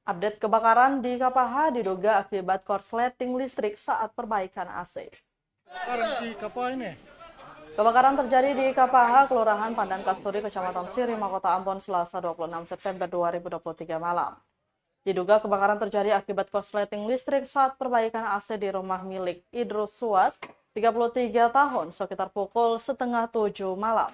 Update kebakaran di Kapaha diduga akibat korsleting listrik saat perbaikan AC. Kebakaran terjadi di Kapaha, Kelurahan Pandan Kasturi, Kecamatan Sirima, Kota Ambon, Selasa 26 September 2023 malam. Diduga kebakaran terjadi akibat korsleting listrik saat perbaikan AC di rumah milik Idrus Suat, 33 tahun, sekitar pukul setengah 7 malam.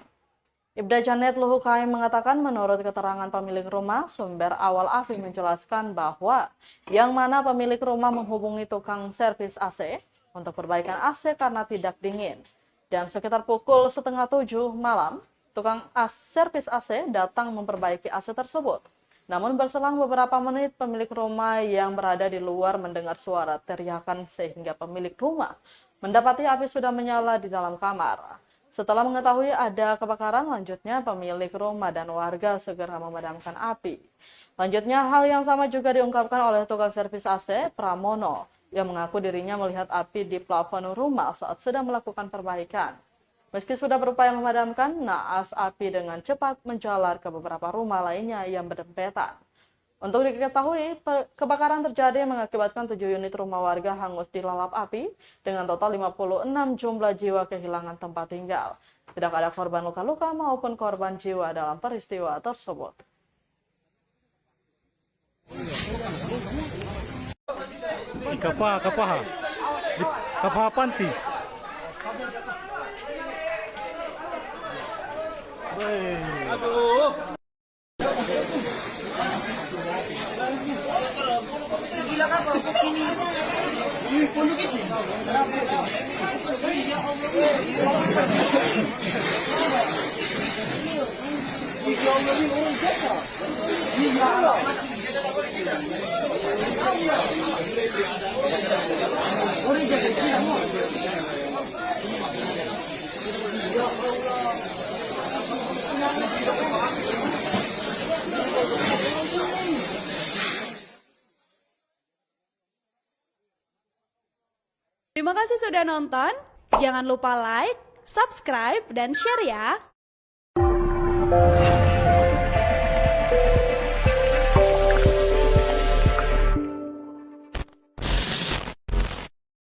Ibda Janet Luhukai mengatakan menurut keterangan pemilik rumah, sumber awal api menjelaskan bahwa yang mana pemilik rumah menghubungi tukang servis AC untuk perbaikan AC karena tidak dingin. Dan sekitar pukul setengah 7 malam, tukang servis AC datang memperbaiki AC tersebut. Namun berselang beberapa menit, pemilik rumah yang berada di luar mendengar suara teriakan sehingga pemilik rumah mendapati api sudah menyala di dalam kamar. Setelah mengetahui ada kebakaran, lanjutnya pemilik rumah dan warga segera memadamkan api. Lanjutnya, hal yang sama juga diungkapkan oleh tukang servis AC, Pramono, yang mengaku dirinya melihat api di plafon rumah saat sedang melakukan perbaikan. Meski sudah berupaya memadamkan, naas api dengan cepat menjalar ke beberapa rumah lainnya yang berdempetan. Untuk diketahui, kebakaran terjadi mengakibatkan 7 unit rumah warga hangus dilalap api dengan total 56 jumlah jiwa kehilangan tempat tinggal. Tidak ada korban luka-luka maupun korban jiwa dalam peristiwa tersebut. Kapaha Panti. Aduh. Segila ka ba kini? Puno kiti. Terima kasih sudah nonton. Jangan lupa like, subscribe, dan share ya.